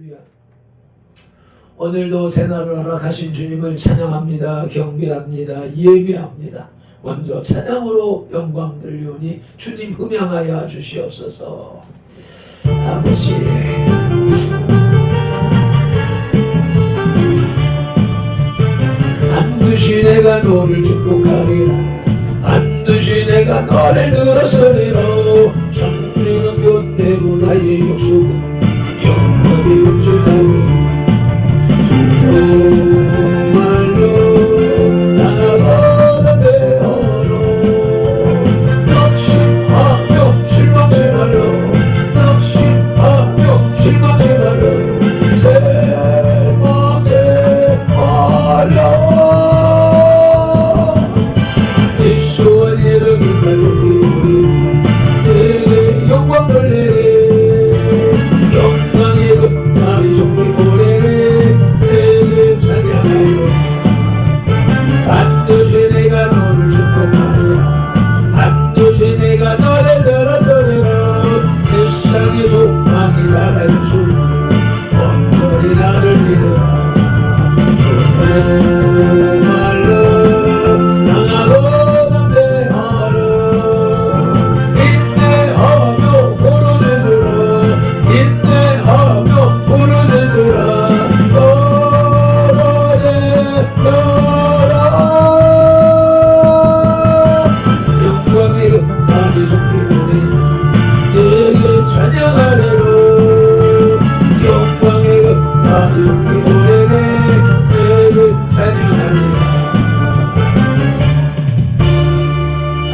할렐루야. 오늘도 새날을 허락하신 주님을 찬양합니다. 경배합니다. 예배합니다. 먼저 찬양으로 영광 들려오니 주님 흠양하여 주시옵소서. 아버지, 반드시 내가 너를 축복하리라. 반드시 내가 너를 들었으리라. 천리는 변대로 나의 욕심은 영원히 변질하리니 정말로 나가다 배하러 낙심하며 실망치 말라. 낙심하며 실망치 말라. 제망치 말라. 예수의 이름을 높이리. 내게 영광 돌리리. 영광의 끝날이 좁히오리니 내게 찬양하여. 반드시 내가 너를 축복하리라. 반드시 내가 너를 들었으리라. 세상의 소망이 사라질 수 온전히 나를 믿으라. 정말로 나가고 담대하라. 인내하며 부르짖으라. 인내하며 부르짖으라. 영광의 끝날이 좁히오리니 내게 찬양하리라. 영광의 끝날이 좁히오리니 내게 찬양하리라.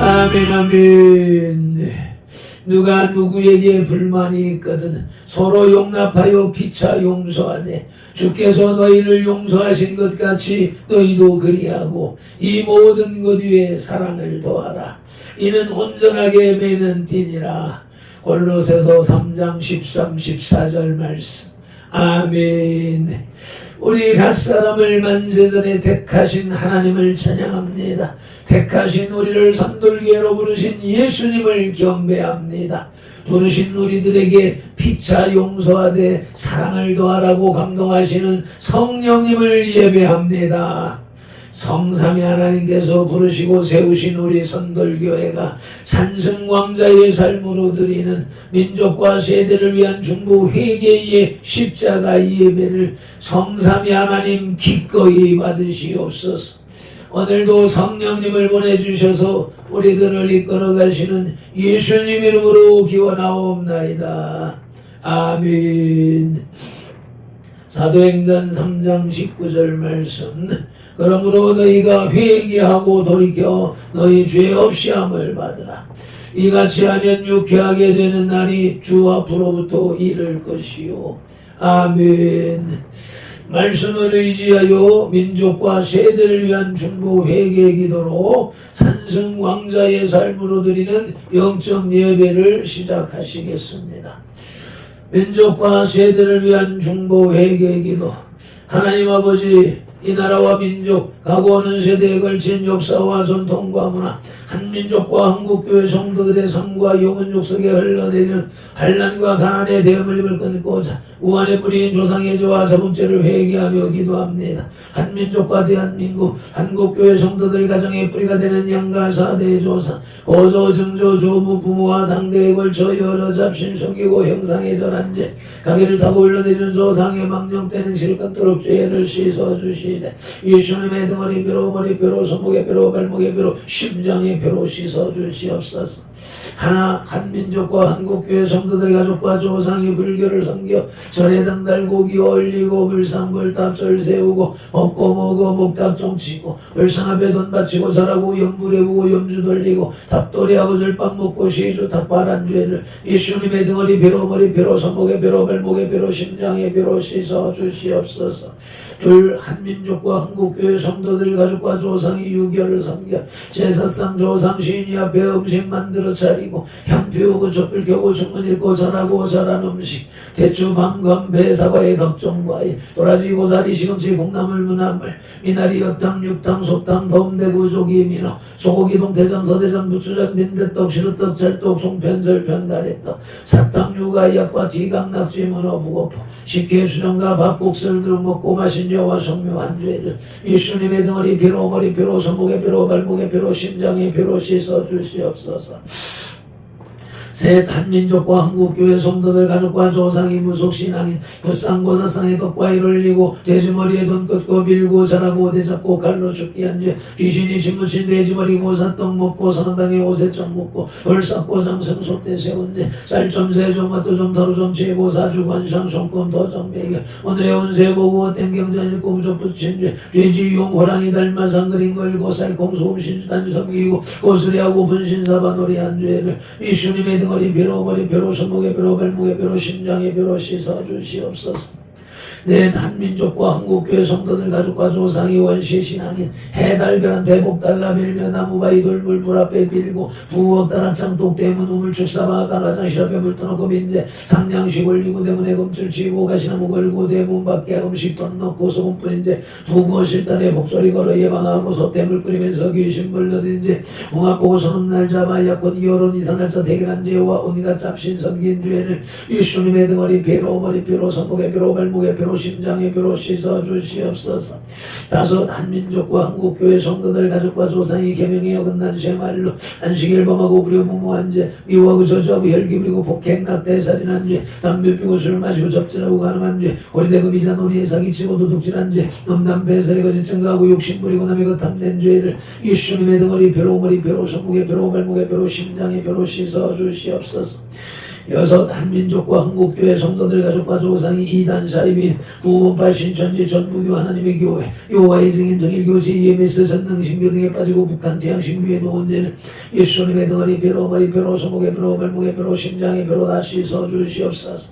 아멘 아멘. 누가 누구에게 불만이 있거든 서로 용납하여 피차 용서하되 주께서 너희를 용서하신 것 같이 너희도 그리하고 이 모든 것 위에 사랑을 더하라. 이는 온전하게 매는 띠니라. 골로새서 3장 13, 14절 말씀. 아멘. 우리 각 사람을 만세전에 택하신 하나님을 찬양합니다. 택하신 우리를 선돌개로 부르신 예수님을 경배합니다. 부르신 우리들에게 피차 용서하되 사랑을 더하라고 감동하시는 성령님을 예배합니다. 성삼위 하나님께서 부르시고 세우신 우리 선돌교회가 산승왕자의 삶으로 드리는 민족과 세대를 위한 중보 회개의 십자가 예배를 성삼위 하나님 기꺼이 받으시옵소서. 오늘도 성령님을 보내주셔서 우리들을 이끌어 가시는 예수님 이름으로 기원하옵나이다. 아멘. 사도행전 3장 19절 말씀. 그러므로 너희가 회개하고 돌이켜 너희 죄 없이함을 받으라. 이같이 하면 유쾌하게 되는 날이 주 앞으로부터 이를 것이요. 아멘. 말씀을 의지하여 민족과 세대를 위한 중보 회개 기도로 산승 왕자의 삶으로 드리는 영적 예배를 시작하시겠습니다. 민족과 세대를 위한 중보 회개 기도. 하나님 아버지, 이 나라와 민족, 가고 오는 세대에 걸친 역사와 전통과 문화, 한민족과 한국교회 성도들의 삶과 영혼 족속에 흘러내리는 환난과 가난의 대물림을 끊고자 우한의 뿌리인 조상의 죄와 자범죄를 회개하며 기도합니다. 한민족과 대한민국, 한국교회 성도들 가정의 뿌리가 되는 양가 사대의 조상, 고조, 증조, 조부, 부모와 당대에 걸쳐 여러 잡신 속이고 형상의 절한 죄, 가게를 타고 흘러내리는 조상의 망령되는 실컷도록 죄를 씻어주시되 예수님의 등허리 뼈로, 머리 뼈로, 손목의 뼈로, 발목의 뼈로, 심장의 뼈로 씻어주시옵소서. 하나 한민족과 한국교회 성도들 가족과 조상이 불교를 섬겨 절에당 달고기 올리고 불상불탑 절 세우고 먹고 먹어 목탑종 치고 불상 앞에 돈 바치고 절하고 염불 해우고 염주 돌리고 탑돌이하고 절밥 먹고 시주 탑발한 죄를 예수님의 등허리 뼈로, 머리 뼈로, 손목의 뼈로, 발목의 뼈로, 심장의 뼈로 씻어주시옵소서. 둘 한민족과 한국교회 성도들 가족과 조상이 유교를 섬겨 제사상 조 조상 시인이 앞에 음식 만들어 차리고 향 피우고 촛불 켜고 주문 읽고 전하고 잘한 음식 대추 방금 배사과의 각종 과일 도라지 고사리 시금치 콩나물 무나물 미나리 엿탕 육탕 소탕 덤대구 조기 민어 소고기 동태전 서대전 부추전 민대떡 시루떡 찰떡 송편 절편 가래떡 사탕 육아 약과 뒤강 낙지 문어 북어포 식혜 수정과 밥국수를 먹고 마신 여와 성묘한 죄를 예수님의 등허리 피로 머리 피로 손목의 피로 발목의 피로 심장의 피로 씻어 주시옵소서. 셋 한민족과 한국교회 성도들 가족과 조상이 무속신앙인 불상고사상의 덕과 이를 올리고 돼지머리에 돈 긋고 밀고 자라고 대잡고 갈로 죽게 한 죄 귀신이 심부친 돼지머리 고사떡 먹고 사나당에 오세점 먹고 돌 쌓고 상승 속대 세운 죄 쌀좀 세좀 맛도좀 다루좀 재고 사주관상 손금 도점 매겨 오늘의 운세 보고 땡경전 읽고 무조 붙인 죄 돼지용 호랑이 닮아 상그린 걸고 살콩 소금 신주 단지 섬기고 고스리하고 분신사바 놀이한 죄를 예수님의 등허리 피로 머리 피로 손목의 피로 발목의 피로 심장의 피로 씻어 주시옵소서. 내 한민족과 한국교회 성도들 가족과 조상이 원시 신앙인 해달별한 대복달라 밀며 나무바위 돌물 불 앞에 빌고 부엌 다락창 똑대문 우물 축사방 가라장 앞에 물 떠놓고 민재 상냥식 올리고 대문에 금줄 치고 가시나무 걸고 대문 밖에 음식 돈 넣고 소금 뿌린재 부고 실단에 복소리 걸어 예방하고 솥대물 끓이면서 귀신 불러든지 홍합 보고 손음 날 잡아 약혼 결혼 이사날짜 대결한 죄와 온갖 잡신 섬긴 죄를 예수님의 등허리 피로 머리 피로 손목의 피로 발목의 피로 심장의 피로 씻어 주시옵소서. 다섯 한민족과 한국교회 성도들 가족과 조상이 계명에 어긋난 생활로 안식일 범하고 불효무모한 죄 미워하고 저주하고 혈기 부리고 폭행 낙태 살인한 죄 담배 피고 술 마시고 접진하고 가늠한 죄 오리대고 미자 논의에 사기치고 도둑질한 죄 음담 배설에 거짓 증거하고 욕심 부리고 남의 것 탐낸 죄를 예수님의 등허리 피로 머리 피로 손목의 피로 발목의 피로 심장의 피로 씻어 주시옵소서. 여섯 한민족과 한국교회 성도들 가족과 조상이 이단 사이비 구원파 신천지 전부교 하나님의 교회 여호와의 증인 동일교지 EMS 전능신교 등에 빠지고 북한 태양신교에 놓은 죄는 예수님의 등허리 피로 머리 피로 손목의 피로 발목의 피로 심장의 피로 다 씻어 주시옵소서.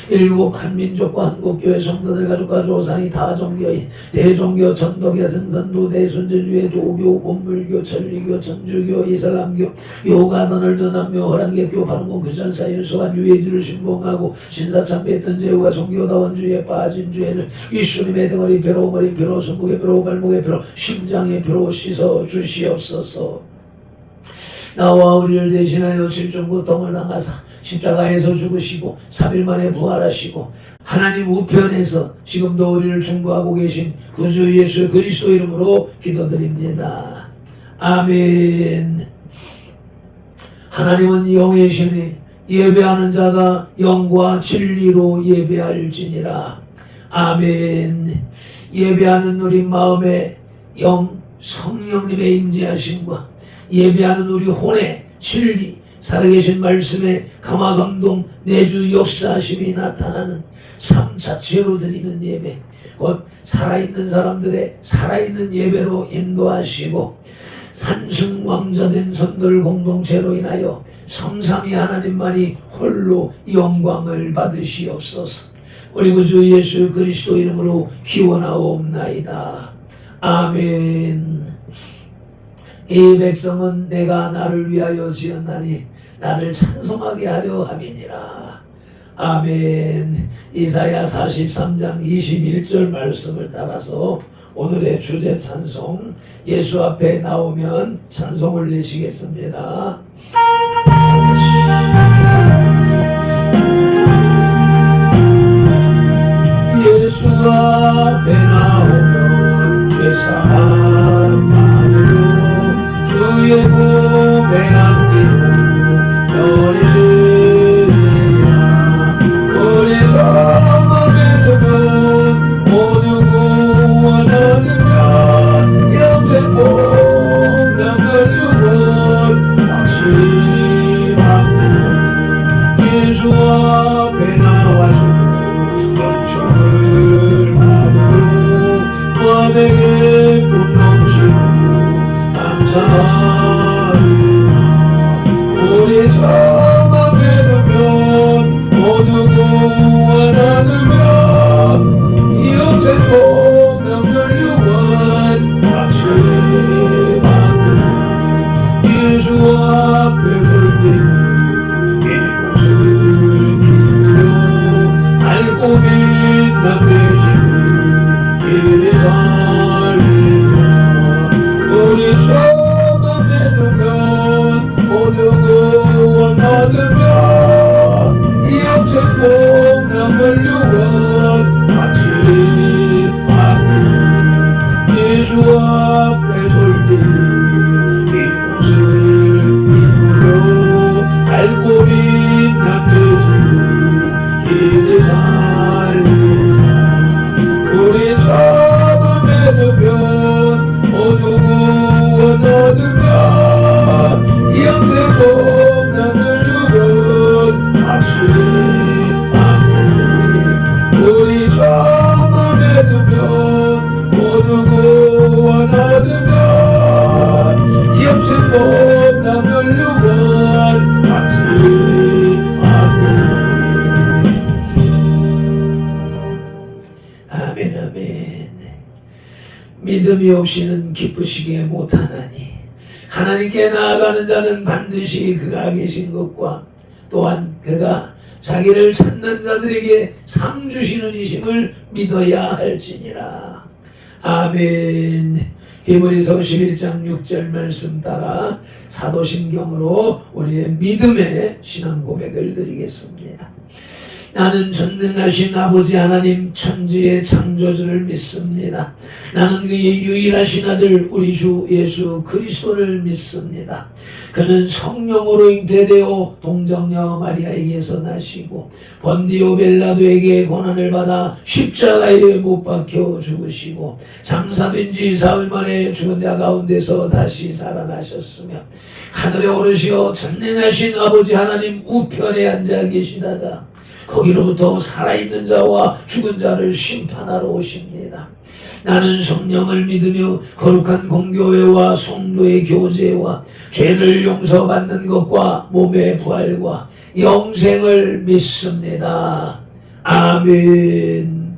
일곱 한민족과 한국교회 성도들 가족과 조상이 다 종교인 대종교 천도교 승선도 대순진교회 도교 원불교 천리교 천주교 이슬람교 요가 너널드 남묘 허랑계교 바른공 그전사인 소환 유해지를 신봉하고 신사참배했던 죄와 종교다원주의에 빠진 죄를 예수님의 등허리 피로 머리 피로 손목의 피로 발목의 피로 심장의 피로 씻어 주시옵소서. 나와 우리를 대신하여 질중 고통을 당하사 십자가에서 죽으시고 3일 만에 부활하시고 하나님 우편에서 지금도 우리를 중보하고 계신 구주 예수 그리스도 이름으로 기도드립니다. 아멘. 하나님은 영이시니 예배하는 자가 영과 진리로 예배할지니라. 아멘. 예배하는 우리 마음에 영 성령님의 임재하심과 예배하는 우리 혼의 진리 살아계신 말씀에 감화감동 내주 역사하심이 나타나는 삶 자체로 드리는 예배 곧 살아있는 사람들의 살아있는 예배로 인도하시고 산승왕자된 선들 공동체로 인하여 성삼위 하나님만이 홀로 영광을 받으시옵소서. 우리 구주 예수 그리스도 이름으로 기원하옵나이다. 아멘. 이 백성은 내가 나를 위하여 지었나니 나를 찬송하게 하려 함이니라. 아멘. 이사야 43장 21절 말씀을 따라서 오늘의 주제 찬송 예수 앞에 나오면 찬송 올리시겠습니다. 예수 앞에 나오면 죄사함만으로 주의 품에 안기고 편해지리라. 우리 성함에 두면 모두 구원하니까 영생 복랑 걸리고 확실히 받는 예수 앞에 나와서 은총을 받으며 마음에게 품 넘치고 감사하리라. 남되시는 길이 살리라. 우리 처음 믿으면 모든 구원 얻으며 이 영생 복남을 유언 확실히 받는 예수 앞에 설때 이곳을 이물로 알고리 남겨주는 길이 살리라. 우리 처음 믿으면 모두 구원 얻으며 이 영생 복남을 유언 확실히 받는 우리 처음 믿으면 모두 구원 얻으며 이 영생 복남을 유언 확실히 받는. 아멘 아멘. 믿음이 없이는 기쁘시게 못하나니 하나님께 나아가는 자는 반드시 그가 계신 것과 또한 그가 자기를 찾는 자들에게 상 주시는 이심을 믿어야 할지니라. 아멘. 히브리서 11장 6절 말씀 따라 사도신경으로 우리의 믿음의 신앙 고백을 드리겠습니다. 나는 전능하신 아버지 하나님 천지의 창조주를 믿습니다. 나는 그의 유일하신 아들 우리 주 예수 그리스도를 믿습니다. 그는 성령으로 잉태되어 동정녀 마리아에게서 나시고 본디오 빌라도에게 고난을 받아 십자가에 못 박혀 죽으시고 장사된 지 사흘 만에 죽은 자 가운데서 다시 살아나셨으며 하늘에 오르시어 전능하신 아버지 하나님 우편에 앉아 계시다가 거기로부터 살아있는 자와 죽은 자를 심판하러 오십니다. 나는 성령을 믿으며 거룩한 공교회와 성도의 교제와 죄를 용서받는 것과 몸의 부활과 영생을 믿습니다. 아멘.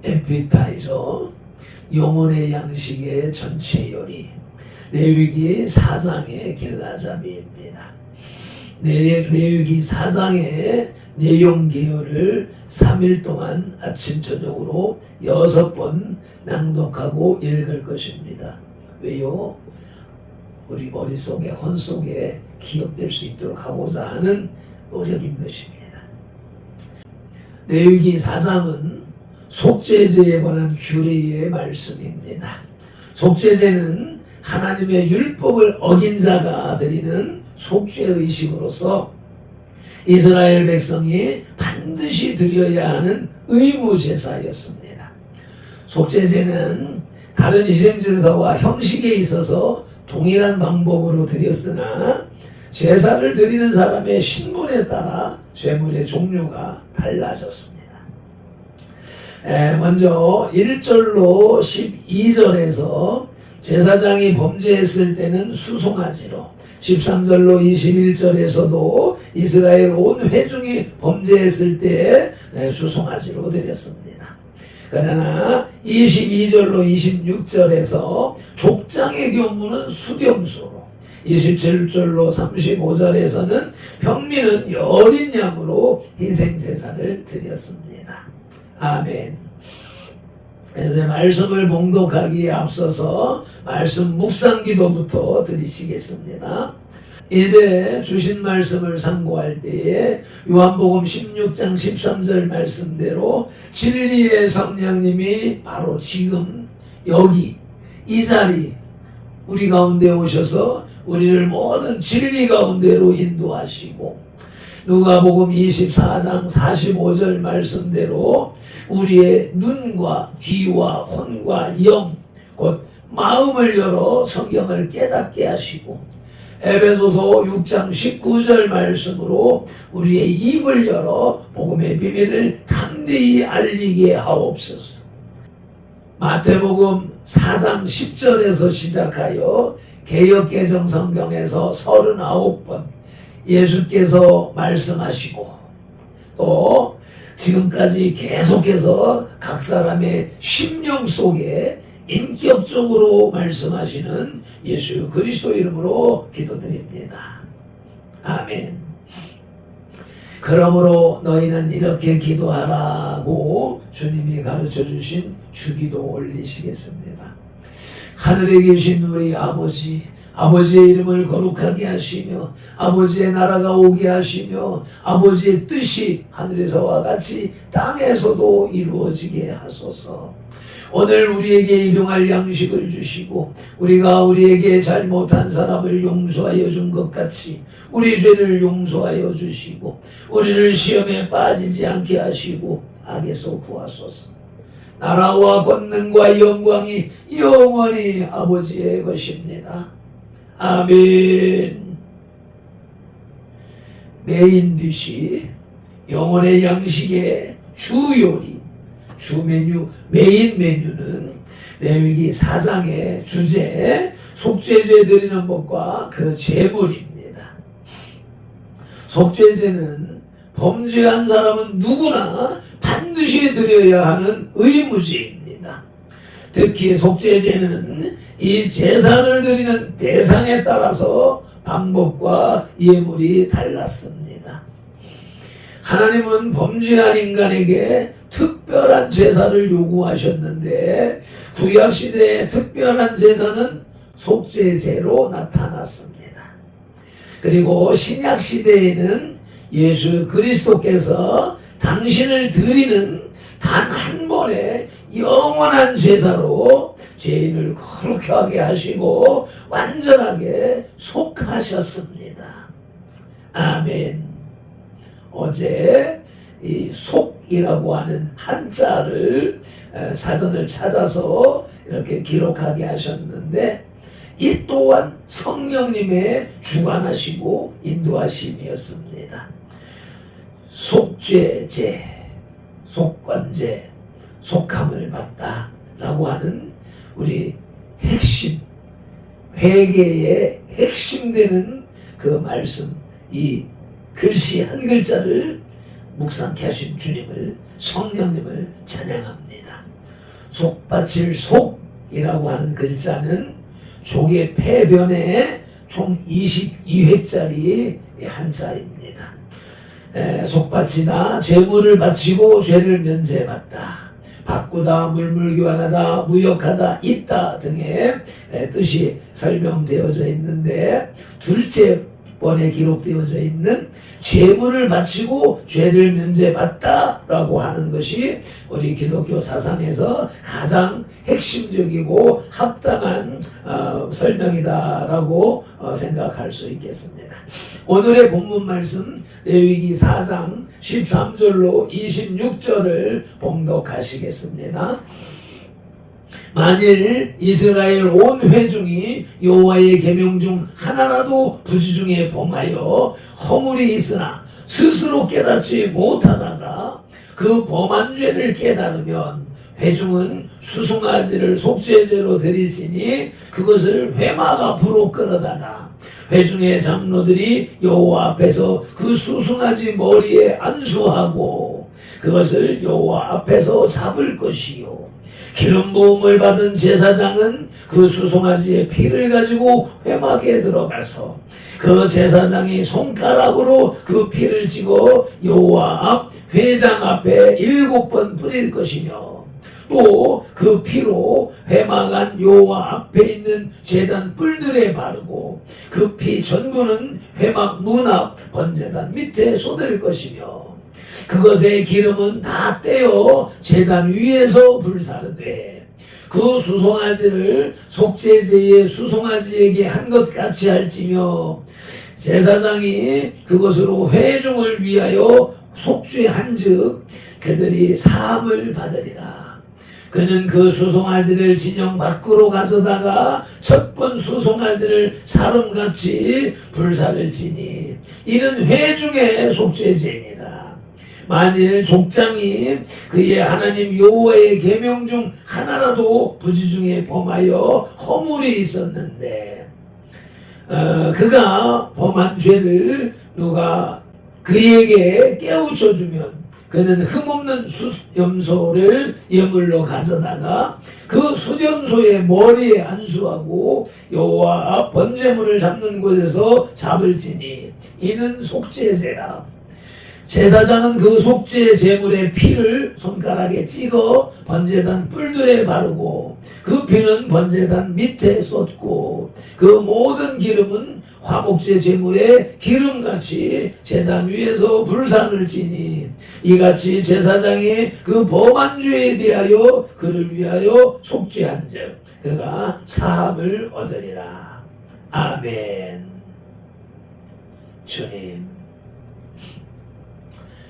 에피타이저 영혼의 양식의 전체 요리 레위기 4장의 길라잡이입니다. 레위기 4장의 내용 개요를 3일 동안 아침 저녁으로 6번 낭독하고 읽을 것입니다. 왜요? 우리 머릿속에 혼속에 기억될 수 있도록 하고자 하는 노력인 것입니다. 레위기 4장은 속죄제에 관한 규례의 말씀입니다. 속죄제는 하나님의 율법을 어긴 자가 드리는 속죄의식으로서 이스라엘 백성이 반드시 드려야 하는 의무제사였습니다. 속죄제는 다른 희생제사와 형식에 있어서 동일한 방법으로 드렸으나 제사를 드리는 사람의 신분에 따라 제물의 종류가 달라졌습니다. 먼저 1절로 12절에서 제사장이 범죄했을 때는 수송아지로, 13절로 21절에서도 이스라엘 온 회중이 범죄했을 때 수송아지로 드렸습니다. 그러나 22절로 26절에서 족장의 경우는 수경수로, 27절로 35절에서는 평민은 여린 양으로 희생제사를 드렸습니다. 아멘. 그래서 말씀을 봉독하기에 앞서서 말씀 묵상기도부터 드리시겠습니다. 이제 주신 말씀을 상고할 때에 요한복음 16장 13절 말씀대로 진리의 성령님이 바로 지금 여기 이 자리 우리 가운데 오셔서 우리를 모든 진리 가운데로 인도하시고, 누가복음 24장 45절 말씀대로 우리의 눈과 귀와 혼과 영, 곧 마음을 열어 성경을 깨닫게 하시고, 에베소서 6장 19절 말씀으로 우리의 입을 열어 복음의 비밀을 담대히 알리게 하옵소서. 마태복음 4장 10절에서 시작하여 개역개정 성경에서 39번 예수께서 말씀하시고, 또 지금까지 계속해서 각 사람의 심령 속에 인격적으로 말씀하시는 예수 그리스도 이름으로 기도드립니다. 아멘. 그러므로 너희는 이렇게 기도하라고 주님이 가르쳐 주신 주기도 올리시겠습니다. 하늘에 계신 우리 아버지, 아버지의 이름을 거룩하게 하시며 아버지의 나라가 오게 하시며 아버지의 뜻이 하늘에서와 같이 땅에서도 이루어지게 하소서. 오늘 우리에게 일용할 양식을 주시고 우리가 우리에게 잘못한 사람을 용서하여 준 것 같이 우리 죄를 용서하여 주시고 우리를 시험에 빠지지 않게 하시고 악에서 구하소서. 나라와 권능과 영광이 영원히 아버지의 것입니다. 아멘. 메인 디시, 영혼의 양식의 주 요리, 주 메뉴, 메인 메뉴는 레위기 4장의 주제, 속죄제 드리는 법과 그 제물입니다. 속죄제는 범죄한 사람은 누구나 반드시 드려야 하는 의무제입니다. 특히 속죄제는 이 제사를 드리는 대상에 따라서 방법과 예물이 달랐습니다. 하나님은 범죄한 인간에게 특별한 제사를 요구하셨는데 구약시대의 특별한 제사는 속죄제로 나타났습니다. 그리고 신약시대에는 예수 그리스도께서 당신을 드리는 단 한 번의 영원한 제사로 죄인을 거룩하게 하시고 완전하게 속하셨습니다. 아멘. 어제 이 속이라고 하는 한자를 사전을 찾아서 이렇게 기록하게 하셨는데 이 또한 성령님의 주관하시고 인도하심이었습니다. 속죄제, 속건제, 속함을 받다라고 하는 우리 핵심, 회개의 핵심되는 그 말씀, 이 글씨 한 글자를 묵상케 하신 주님을, 성령님을 찬양합니다. 속받칠 속이라고 하는 글자는 족의 폐변에 총 22회짜리 한자입니다. 속바치다, 재물을 바치고 죄를 면제받다, 바꾸다, 물물교환하다, 무역하다, 있다 등의 뜻이 설명되어져 있는데 둘째 번에 기록되어져 있는 재물을 바치고 죄를 면제받다라고 하는 것이 우리 기독교 사상에서 가장 핵심적이고 합당한 설명이다라고 생각할 수 있겠습니다. 오늘의 본문 말씀 레위기 4장 13절로 26절을 봉독하시겠습니다. 만일 이스라엘 온 회중이 여호와의 계명 중 하나라도 부지 중에 범하여 허물이 있으나 스스로 깨닫지 못하다가 그 범한 죄를 깨달으면 회중은 수송아지를 속죄제로 드릴지니 그것을 회막 앞으로 끌어다가 회중의 장로들이 여호와 앞에서 그 수송아지 머리에 안수하고 그것을 여호와 앞에서 잡을 것이요 기름 부음을 받은 제사장은 그 수송아지의 피를 가지고 회막에 들어가서 그 제사장이 손가락으로 그 피를 찍어 여호와 앞 회장 앞에 7번 뿌릴 것이며 또 그 피로 회막 안 여호와 앞에 있는 제단 뿔들에 바르고 그 피 전부는 회막 문 앞 번제단 밑에 쏟을 것이며 그것의 기름은 다 떼어 제단 위에서 불사르되 그 수송아지를 속죄제의 수송아지에게 한 것 같이 할지며 제사장이 그것으로 회중을 위하여 속죄한즉 그들이 사함을 받으리라. 그는 그 수송아지를 진영 밖으로 가져다가 첫 번 수송아지를 사름같이 불사를지니 이는 회중의 속죄제니라. 만일 족장이 그의 하나님 여호와의 계명 중 하나라도 부지 중에 범하여 허물이 있었는데 그가 범한 죄를 누가 그에게 깨우쳐주면 그는 흠없는 수염소를 예물로 가져다가 그 수염소의 머리에 안수하고 여호와 앞 번제물을 잡는 곳에서 잡을지니 이는 속죄제라. 제사장은 그 속죄 제물의 피를 손가락에 찍어 번제단 뿔들에 바르고 그 피는 번제단 밑에 쏟고 그 모든 기름은 화목제 제물의 기름같이 제단 위에서 불상을 지니 이같이 제사장이 그 범한 죄에 대하여 그를 위하여 속죄한즉 그가 사함을 얻으리라. 아멘. 주님,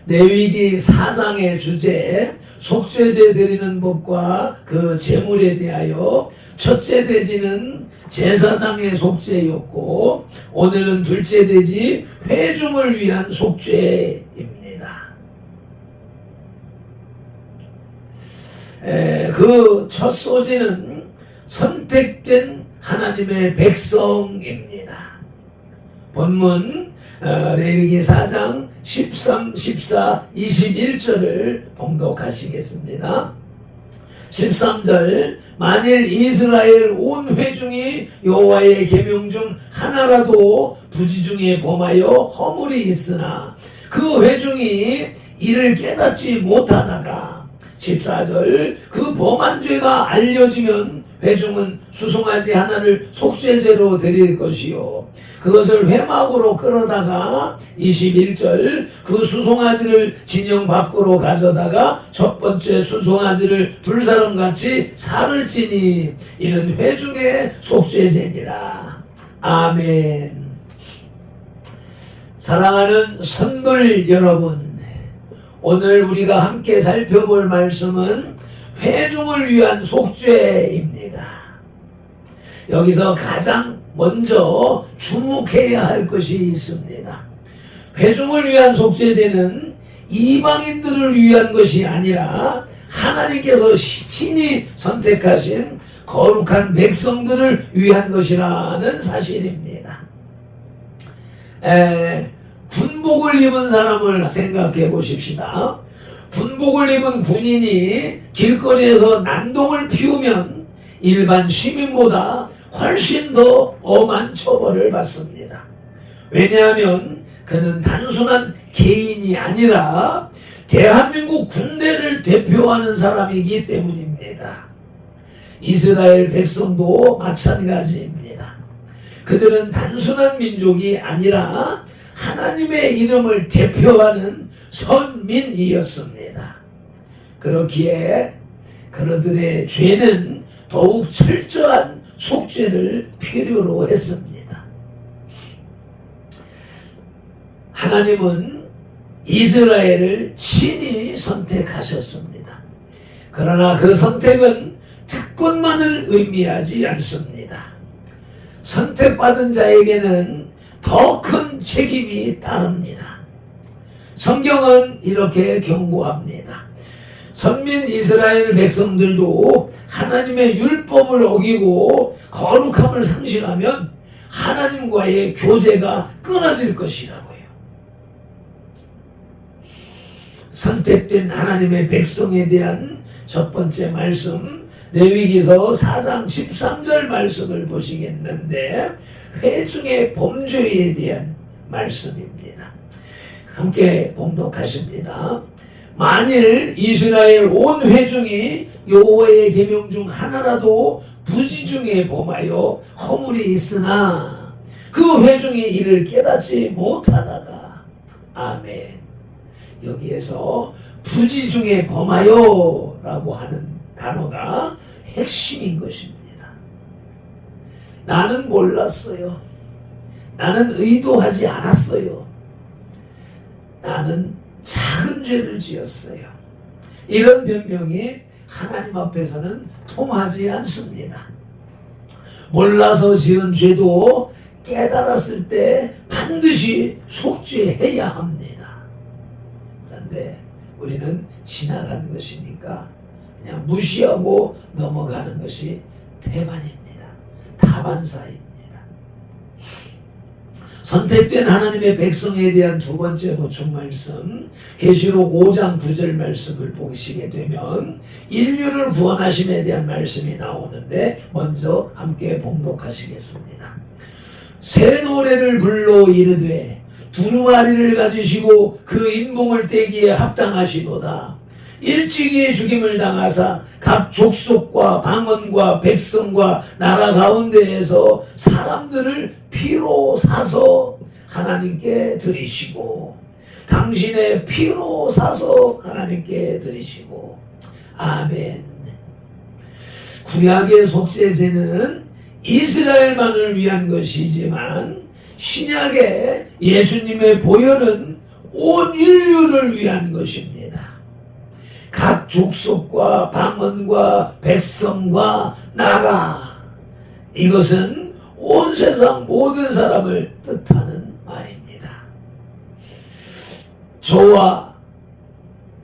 레위기 4장의 주제 속죄제 드리는 법과 그 제물에 대하여 첫째 대지는 제사장의 속죄였고 오늘은 둘째 대지 회중을 위한 속죄입니다. 그 첫 소지는 선택된 하나님의 백성입니다. 본문 레위기 4장 13, 14, 21절을 봉독하시겠습니다. 13절 만일 이스라엘 온 회중이 여호와의 계명 중 하나라도 부지 중에 범하여 허물이 있으나 그 회중이 이를 깨닫지 못하다가 14절 그 범한 죄가 알려지면 회중은 수송아지 하나를 속죄제로 드릴 것이요 그것을 회막으로 끌어다가 21절 그 수송아지를 진영 밖으로 가져다가 첫 번째 수송아지를 불사름같이 살을 지니 이는 회중의 속죄제니라. 아멘. 사랑하는 성도 여러분, 오늘 우리가 함께 살펴볼 말씀은 회중을 위한 속죄입니다. 여기서 가장 먼저 주목해야 할 것이 있습니다. 회중을 위한 속죄제는 이방인들을 위한 것이 아니라 하나님께서 친히 선택하신 거룩한 백성들을 위한 것이라는 사실입니다. 군복을 입은 사람을 생각해 보십시다. 군복을 입은 군인이 길거리에서 난동을 피우면 일반 시민보다 훨씬 더 엄한 처벌을 받습니다. 왜냐하면 그는 단순한 개인이 아니라 대한민국 군대를 대표하는 사람이기 때문입니다. 이스라엘 백성도 마찬가지입니다. 그들은 단순한 민족이 아니라 하나님의 이름을 대표하는 선민이었습니다. 그렇기에 그들의 죄는 더욱 철저한 속죄를 필요로 했습니다. 하나님은 이스라엘을 친히 선택하셨습니다. 그러나 그 선택은 특권만을 의미하지 않습니다. 선택받은 자에게는 더 큰 책임이 따릅니다. 성경은 이렇게 경고합니다. 선민 이스라엘 백성들도 하나님의 율법을 어기고 거룩함을 상실하면 하나님과의 교제가 끊어질 것이라고요. 선택된 하나님의 백성에 대한 첫 번째 말씀, 레위기서 4장 13절 말씀을 보시겠는데 회중의 범죄에 대한 말씀입니다. 함께 봉독하십니다. 만일 이스라엘 온 회중이 여호와의 계명 중 하나라도 부지 중에 범하여 허물이 있으나 그 회중이 이를 깨닫지 못하다가 아멘. 여기에서 부지 중에 범하여 라고 하는 단어가 핵심인 것입니다. 나는 몰랐어요. 나는 의도하지 않았어요. 나는 작은 죄를 지었어요. 이런 변명이 하나님 앞에서는 통하지 않습니다. 몰라서 지은 죄도 깨달았을 때 반드시 속죄해야 합니다. 그런데 우리는 지나간 것이니까 그냥 무시하고 넘어가는 것이 태반입니다. 다반사입니다. 선택된 하나님의 백성에 대한 두 번째 보충 말씀, 계시록 5장 9절 말씀을 보시게 되면 인류를 구원하심에 대한 말씀이 나오는데 먼저 함께 봉독하시겠습니다. 새 노래를 불러 이르되 두루마리를 가지시고 그 인봉을 떼기에 합당하시도다. 일찍이 죽임을 당하사 각 족속과 방언과 백성과 나라 가운데에서 사람들을 피로 사서 하나님께 드리시고, 당신의 피로 사서 하나님께 드리시고. 아멘. 구약의 속죄제는 이스라엘만을 위한 것이지만 신약의 예수님의 보혈은 온 인류를 위한 것입니다. 각 족속과 방언과 백성과 나라, 이것은 온 세상 모든 사람을 뜻하는 말입니다. 저와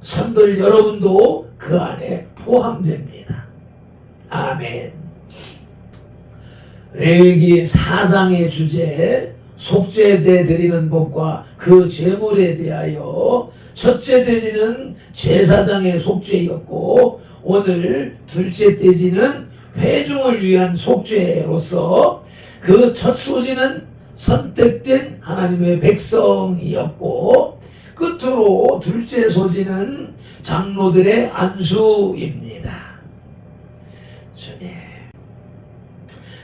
성도들 여러분도 그 안에 포함됩니다. 아멘. 레위기 4장의 주제, 속죄제 드리는 법과 그 제물에 대하여 첫째 돼지는 제사장의 속죄였고, 오늘 둘째 돼지는 회중을 위한 속죄로서 그 첫 소지는 선택된 하나님의 백성이었고, 끝으로 둘째 소지는 장로들의 안수입니다.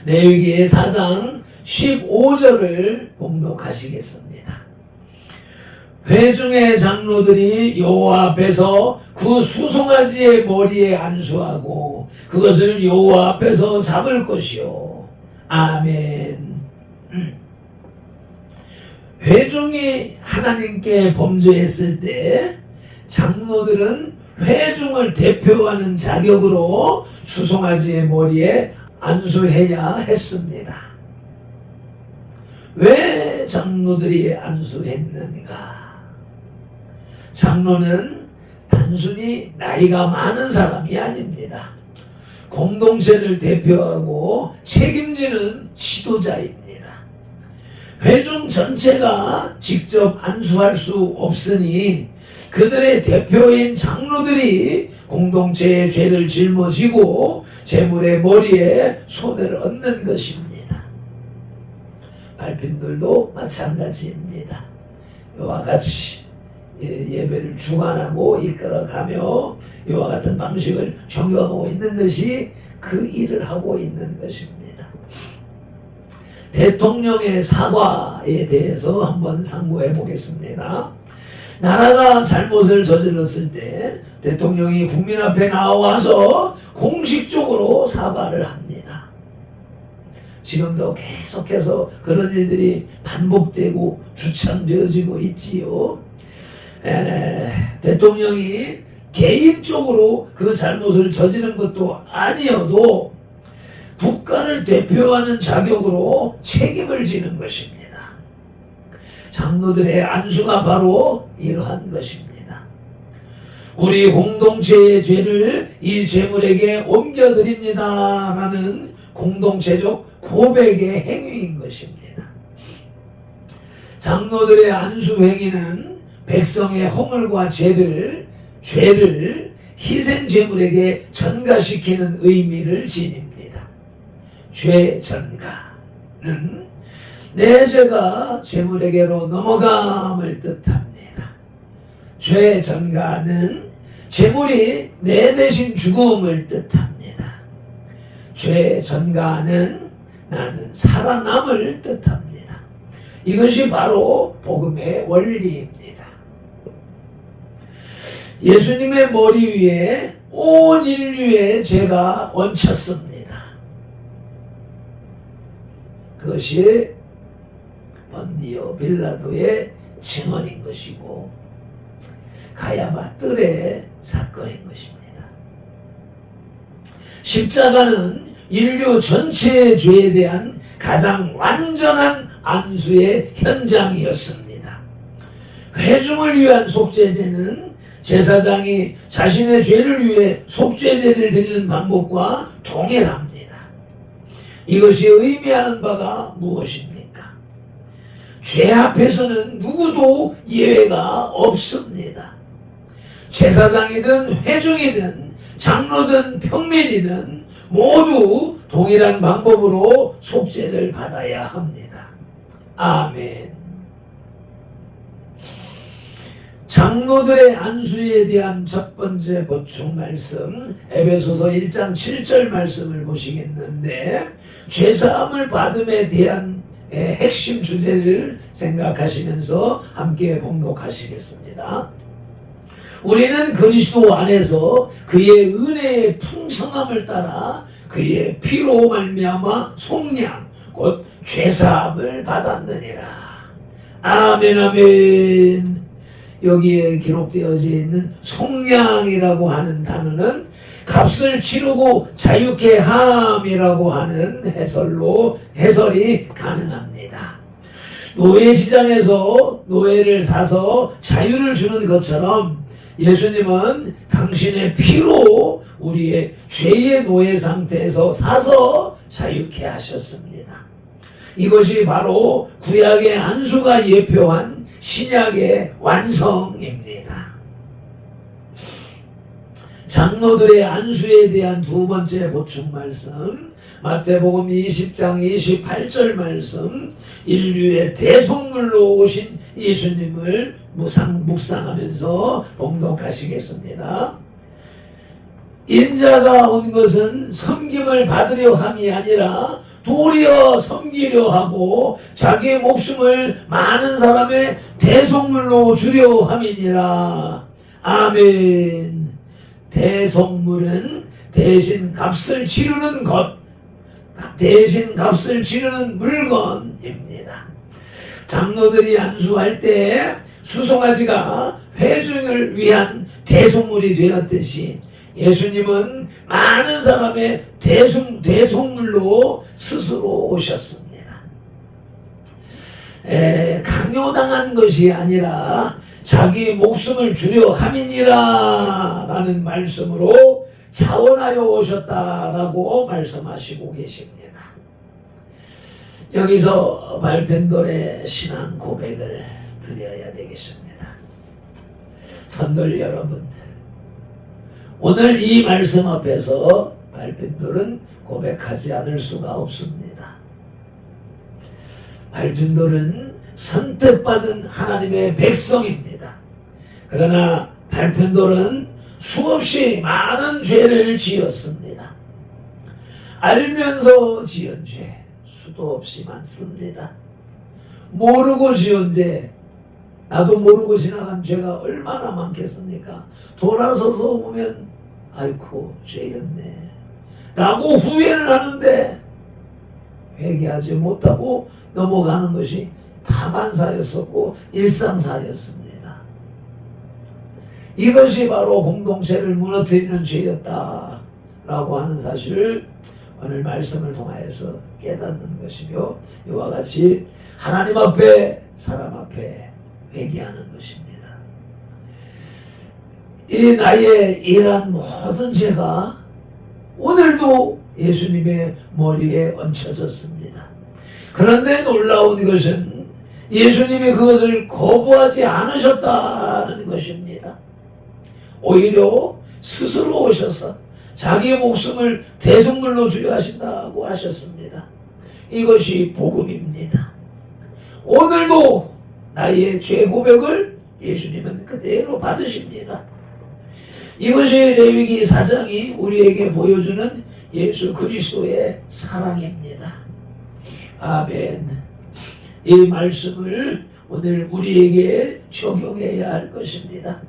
레위기 4장 15절을 봉독하시겠습니다. 회중의 장로들이 여호와 앞에서 그 수송아지의 머리에 안수하고 그것을 여호와 앞에서 잡을 것이요. 아멘. 회중이 하나님께 범죄했을 때 장로들은 회중을 대표하는 자격으로 수송아지의 머리에 안수해야 했습니다. 왜 장로들이 안수했는가? 장로는 단순히 나이가 많은 사람이 아닙니다. 공동체를 대표하고 책임지는 지도자입니다. 회중 전체가 직접 안수할 수 없으니 그들의 대표인 장로들이 공동체의 죄를 짊어지고 제물의 머리에 손을 얹는 것입니다. 발핀들도 마찬가지입니다. 이와 같이 예배를 주관하고 이끌어가며 이와 같은 방식을 적용하고 있는 것이 그 일을 하고 있는 것입니다. 대통령의 사과에 대해서 한번 상고해 보겠습니다. 나라가 잘못을 저질렀을 때 대통령이 국민 앞에 나와서 공식적으로 사과를 합니다. 지금도 계속해서 그런 일들이 반복되고 주창되어지고 있지요. 대통령이 개인적으로 그 잘못을 저지른 것도 아니어도 국가를 대표하는 자격으로 책임을 지는 것입니다. 장로들의 안수가 바로 이러한 것입니다. 우리 공동체의 죄를 이 제물에게 옮겨드립니다 라는 공동체적 고백의 행위인 것입니다. 장로들의 안수 행위는 백성의 허물과 죄를 희생 제물에게 전가시키는 의미를 지닙니다. 죄 전가는 내 죄가 제물에게로 넘어감을 뜻합니다. 죄 전가는 제물이 내 대신 죽음을 뜻합니다. 죄 전가는 나는 살아남을 뜻합니다. 이것이 바로 복음의 원리입니다. 예수님의 머리 위에 온 인류의 죄가 얹혔습니다. 그것이 번디오 빌라도의 증언인 것이고 가야바 뜰의 사건인 것입니다. 십자가는 인류 전체의 죄에 대한 가장 완전한 안수의 현장이었습니다. 회중을 위한 속죄제는 제사장이 자신의 죄를 위해 속죄제를 드리는 방법과 동일합니다. 이것이 의미하는 바가 무엇입니까? 죄 앞에서는 누구도 예외가 없습니다. 제사장이든 회중이든 장로든 평민이든 모두 동일한 방법으로 속죄를 받아야 합니다. 아멘. 장로들의 안수에 대한 첫 번째 보충 말씀, 에베소서 1장 7절 말씀을 보시겠는데, 죄사함을 받음에 대한 핵심 주제를 생각하시면서 함께 봉독하시겠습니다. 우리는 그리스도 안에서 그의 은혜의 풍성함을 따라 그의 피로 말미암아 속량 곧 죄사함을 받았느니라. 아멘 아멘. 여기에 기록되어져 있는 속량이라고 하는 단어는 값을 치르고 자유케 함이라고 하는 해설이 가능합니다. 노예 시장에서 노예를 사서 자유를 주는 것처럼 예수님은 당신의 피로 우리의 죄의 노예 상태에서 사서 자유케 하셨습니다. 이것이 바로 구약의 안수가 예표한 신약의 완성입니다. 장로들의 안수에 대한 두 번째 보충 말씀, 마태복음 20장 28절 말씀, 인류의 대속물로 오신 예수님을 묵상하면서 봉독하시겠습니다. 인자가 온 것은 섬김을 받으려 함이 아니라 도리어 섬기려 하고 자기의 목숨을 많은 사람의 대속물로 주려 함이니라. 아멘. 대속물은 대신 값을 치르는 것, 대신 값을 치르는 물건입니다. 장로들이 안수할 때 수송아지가 회중을 위한 대속물이 되었듯이 예수님은 많은 사람의 대속물로 스스로 오셨습니다. 강요당한 것이 아니라 자기 목숨을 주려 함이니라 라는 말씀으로 자원하여 오셨다라고 말씀하시고 계십니다. 여기서 발펜돌의 신앙 고백을 드려야 되겠습니다. 성도 여러분, 오늘 이 말씀 앞에서 발펜돌은 고백하지 않을 수가 없습니다. 발펜돌은 선택받은 하나님의 백성입니다. 그러나 발펜돌은 수없이 많은 죄를 지었습니다. 알면서 지은 죄 수도 없이 많습니다. 모르고 지은 죄, 나도 모르고 지나간 죄가 얼마나 많겠습니까? 돌아서서 보면 아이고 죄였네 라고 후회를 하는데 회개하지 못하고 넘어가는 것이 다반사였었고 일상사였습니다. 이것이 바로 공동체를 무너뜨리는 죄였다라고 하는 사실을 오늘 말씀을 통하여서 깨닫는 것이며, 이와 같이 하나님 앞에 사람 앞에 회개하는 것입니다. 이 나의 이러한 모든 죄가 오늘도 예수님의 머리에 얹혀졌습니다. 그런데 놀라운 것은 예수님이 그것을 거부하지 않으셨다는 것입니다. 오히려 스스로 오셔서 자기의 목숨을 대속물로 주려 하신다고 하셨습니다. 이것이 복음입니다. 오늘도 나의 죄 고백을 예수님은 그대로 받으십니다. 이것이 레위기 4장이 우리에게 보여주는 예수 그리스도의 사랑입니다. 아멘. 이 말씀을 오늘 우리에게 적용해야 할 것입니다.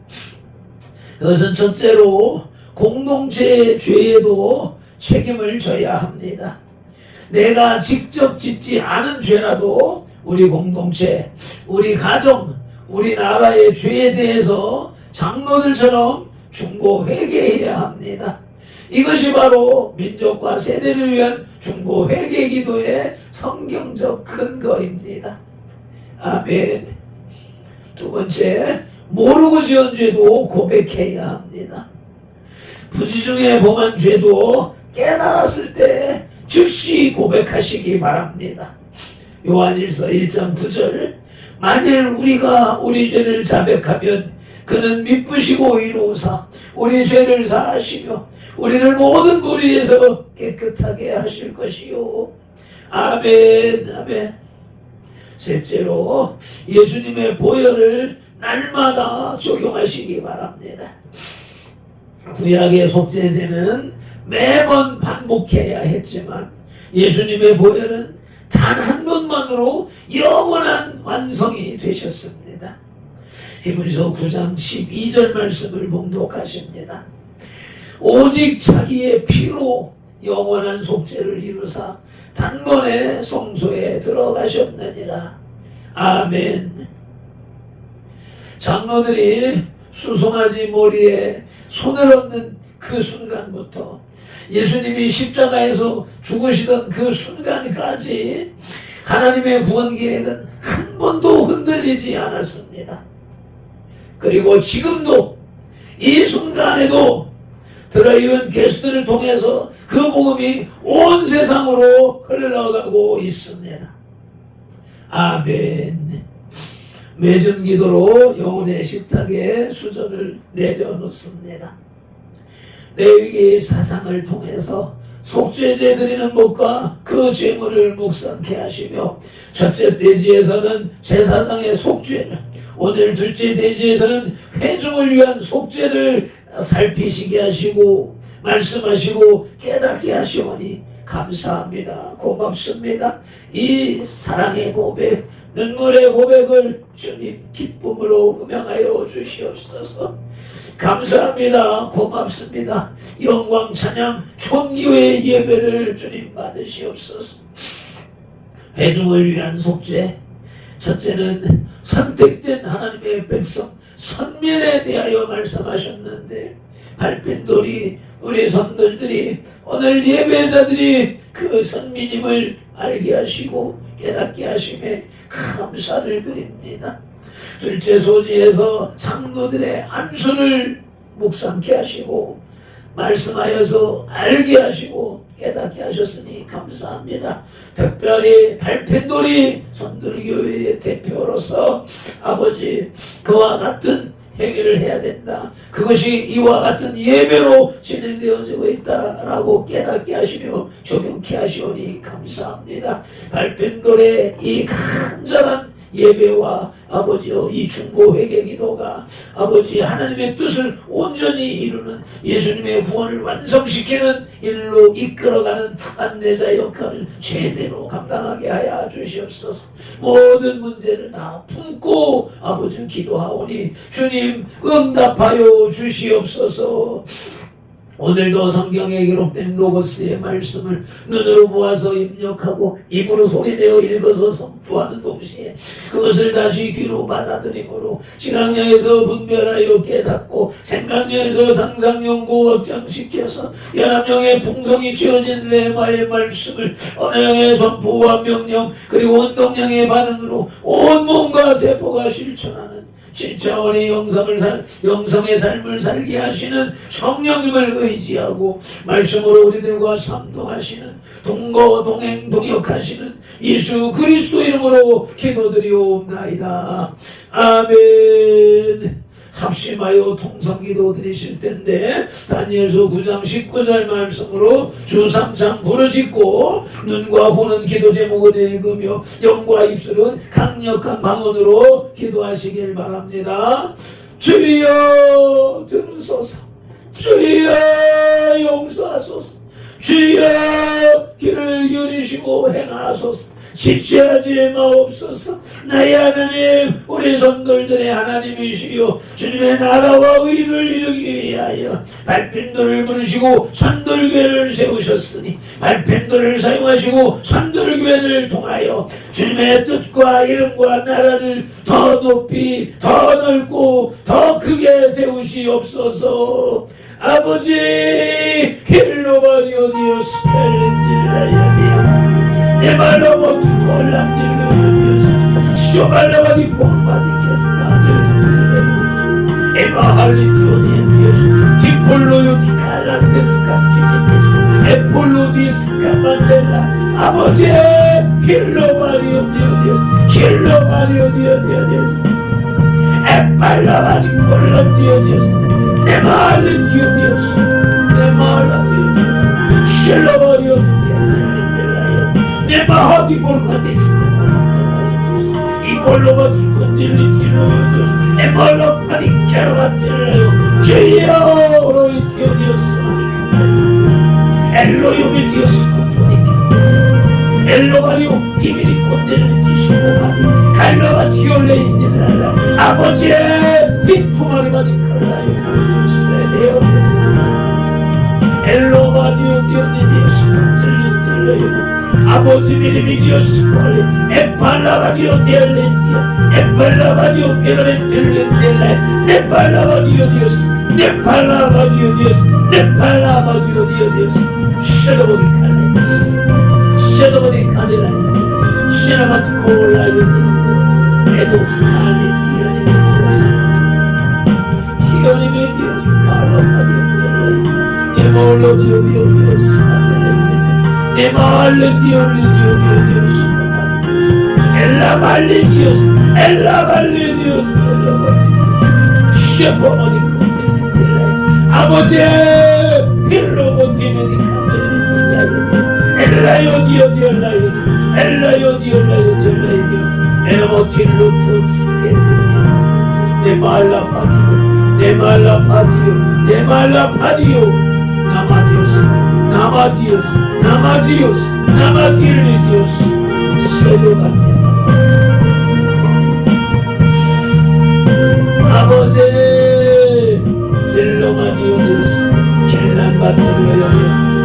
그것은 첫째로 공동체의 죄에도 책임을 져야 합니다. 내가 직접 짓지 않은 죄라도 우리 공동체, 우리 가정, 우리 나라의 죄에 대해서 장로들처럼 중보 회개해야 합니다. 이것이 바로 민족과 세대를 위한 중보 회개 기도의 성경적 근거입니다. 아멘. 두 번째, 모르고 지은 죄도 고백해야 합니다. 부지 중에 범한 죄도 깨달았을 때 즉시 고백하시기 바랍니다. 요한일서 1장 9절 만일 우리가 우리 죄를 자백하면 그는 미쁘시고 의로우사 우리 죄를 사하시며 우리를 모든 불의에서 깨끗하게 하실 것이요. 아멘. 아멘. 셋째로 예수님의 보혈을 날마다 적용하시기 바랍니다. 구약의 속죄제는 매번 반복해야 했지만 예수님의 보혈은 단 한 번만으로 영원한 완성이 되셨습니다. 히브리서 9장 12절 말씀을 봉독하십니다. 오직 자기의 피로 영원한 속죄를 이루사 단번에 성소에 들어가셨느니라. 아멘. 장로들이 수송아지 머리에 손을 얹는 그 순간부터 예수님이 십자가에서 죽으시던 그 순간까지 하나님의 구원 계획은 한 번도 흔들리지 않았습니다. 그리고 지금도 이 순간에도 들어있는 게스트를 통해서 그 복음이 온 세상으로 흘러가고 있습니다. 아멘. 매점 기도로 영혼의 식탁에 수저를 내려놓습니다. 레위기 사상을 통해서 속죄제 드리는 법과 그 제물을 묵상케 하시며 첫째 대지에서는 제사장의 속죄를, 오늘 둘째 대지에서는 회중을 위한 속죄를 살피시게 하시고 말씀하시고 깨닫게 하시오니 감사합니다. 고맙습니다. 이 사랑의 고백, 눈물의 고백을 주님 기쁨으로 음양하여 주시옵소서. 감사합니다. 고맙습니다. 영광 찬양 존귀의 예배를 주님 받으시옵소서. 회중을 위한 속죄, 첫째는 선택된 하나님의 백성 선민에 대하여 말씀하셨는데 발핀돌이 우리 성도들이 오늘 예배자들이 그 선민임을 알게 하시고 깨닫게 하심에 감사를 드립니다. 둘째 소지에서 장로들의 안수를 묵상케 하시고 말씀하여서 알게 하시고 깨닫게 하셨으니 감사합니다. 특별히 발핀돌이 선들교회의 대표로서 아버지 그와 같은 행위를 해야 된다. 그것이 이와 같은 예배로 진행되어지고 있다라고 깨닫게 하시며 적용케 하시오니 감사합니다. 발핀돌의 이 간절한 예배와 아버지여 이 중보 회개 기도가 아버지 하나님의 뜻을 온전히 이루는 예수님의 구원을 완성시키는 일로 이끌어가는 안내자 역할을 제대로 감당하게 하여 주시옵소서. 모든 문제를 다 품고 아버지 기도하오니 주님 응답하여 주시옵소서. 오늘도 성경에 기록된 로고스의 말씀을 눈으로 보아서 입력하고 입으로 소리내어 읽어서 선포하는 동시에 그것을 다시 귀로 받아들임으로 지각령에서 분별하여 깨닫고 생각령에서 상상연구 확장시켜서 연합령의 풍성이 쥐어진 레마의 말씀을 언어령의 선포와 명령 그리고 운동령의 반응으로 온 몸과 세포가 실천하는 7차원의 영성의 삶을 살게 하시는 성령님을 의지하고 말씀으로 우리들과 삼동하시는 동거 동행 동역하시는 예수 그리스도 이름으로 기도드리옵나이다. 아멘. 합심하여 통성기도 드리실 텐데 다니엘서 9장 19절 말씀으로 주 3장 부르짖고 눈과 혼은 기도 제목을 읽으며 영과 입술은 강력한 방언으로 기도하시길 바랍니다. 주여 들으소서. 주여 용서하소서. 주여 길을 기울이시고 행하소서. 지체하지 마옵소서. 나의 하나님 우리 성도들의 하나님이시요 주님의 나라와 의를 이루기 위하여 발핀돌을 부르시고 선돌교회를 세우셨으니 발핀돌을 사용하시고 선돌교회를 통하여 주님의 뜻과 이름과 나라를 더 높이 더 넓고 더 크게 세우시옵소서. 아버지 힐로바리오 디오스 펠린딜라야 디오스 내 말로 못 콜란딜로 디오스 쇼발라바디 포마디 케스칸딜로 디오스 에마할리티오 디오스 디폴로요 디칼란데스칸 키니테스 에폴로디스 카만델라 아버지 길로바리오 디오디오스 길로바리오 디오디오스 에팔라바디 콜론 디오디오스 네말레 디오디오스 네말라 디오디오스 실로바리오 디오디오스 네마하디 볼카디스 이볼로바디 콘딜리 딜로디오스 에몰로파디 캐로바틸레요 주여 오로이 디오디오스 엘로요미 디오스 코토니카 엘로바리오 디미리 콘델리 디시고바디 갈로바 디올레인딜라라 아버지의 비토마리바디 칼라요 디오디오스 엘로바디오 디오니디오스 콘델리 아버지 미리미디오스 콜리 에팔라바디오 디엘렌티아 에팔라바디오 게로렌틸렌틸레 네팔라바디오 디오스 네팔라바디오 디오스 네팔라바디오 디오디오스 쉐도보디 칼레 쉐도보디 카딜라이 쉐라바티 콜라요 디오디오스 에도스 칼레 디오니미디오스 칼라바디오 디엘레 에몰로디오 디오디오스 카텔레 Emalle Dio Dios, Ella valle Dios, Ella valle Dios, Ella valle Dios. Shepomoni condelitile, amoje, pirlo botine di candelitile. Ella io Dio, Ella io Dio, Ella motillo tusketine. Ne mala padio, namadios. Nama Dios, Nama Dios, Nama Dios, Sedobatia. Amoze, Illomadio Dios, Kellan Battle,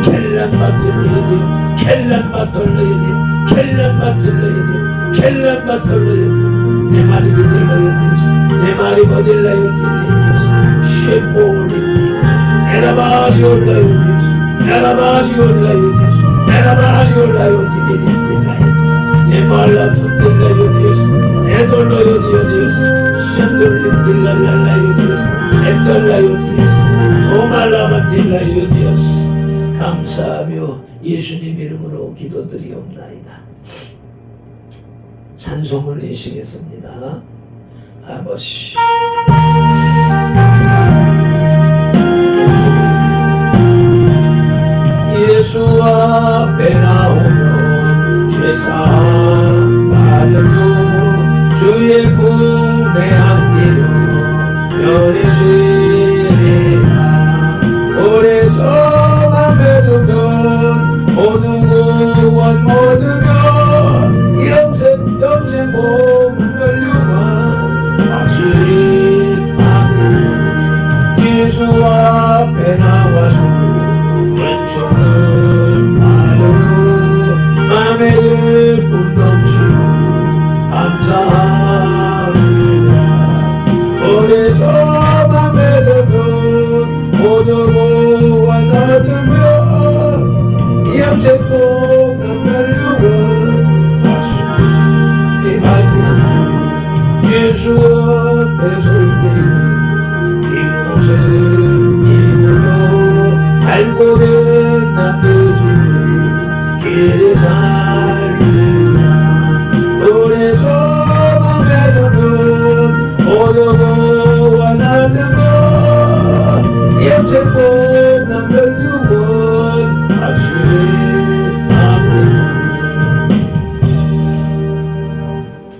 Kellan Battle, Kellan Battle, Kellan Battle, Kellan Battle, Nemari Dios, Nemari Dios, Shepolinis, Elavario Dios. Narabario Dios, Narabario Dios, Nemala Dios, Edolo Dios, Shandolitilla Dios, Edolo Dios, Tomalamatil라 Dios. 감사하며 예수님 이름으로 기도드리옵나이다. 찬송을 내시겠습니다. 아버지. 예수 앞에 나오면 죄사함 받으며 주의 품에 안기어 변해지리라. 오래서만 믿으면 모두 구원 얻으면 영생 몸을 유한 확실히 믿는 예수 앞에 나와서 은총을 받으며 맘에 기쁨 넘치며 감사하리라. 오래서만 믿으면 모두 구원 얻으며 영생 복음을 유한 확실히 받는 예수 앞에 설 때 이곳을 입으며 달고된 난돼지를 길에 살리라. 오래서만 믿으면 모두 구원 얻으며 영생 복음을 유한 확실히 아멘.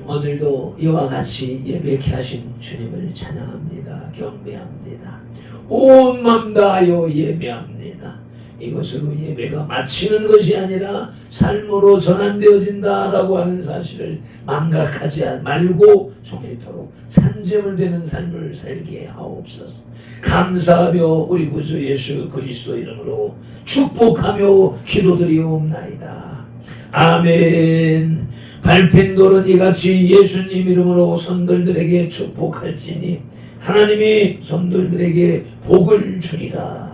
오늘도 이와 같이 예배케 하신 주님을 찬양합니다. 경배합니다. 온 맘 다하여 예배합니다. 이것으로 예배가 마치는 것이 아니라 삶으로 전환되어진다라고 하는 사실을 망각하지 말고 종일토록 산재물 되는 삶을 살게 하옵소서. 감사하며 우리 구주 예수 그리스도 이름으로 축복하며 기도드리옵나이다. 아멘. 밟힌 돌은 이같이 예수님 이름으로 성도들에게 축복할지니 하나님이 성도들에게 복을 주리라.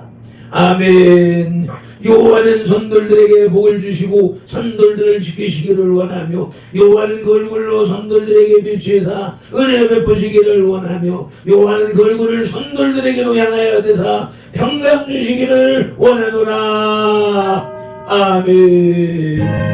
아멘. 여호와는 선돌들에게 복을 주시고 선돌들을 지키시기를 원하며 여호와는 그 얼굴로 선돌들에게 비추사 은혜 베푸시기를 원하며 여호와는 그 얼굴을 선돌들에게로 향하여 대사 평강 주시기를 원하노라. 아멘.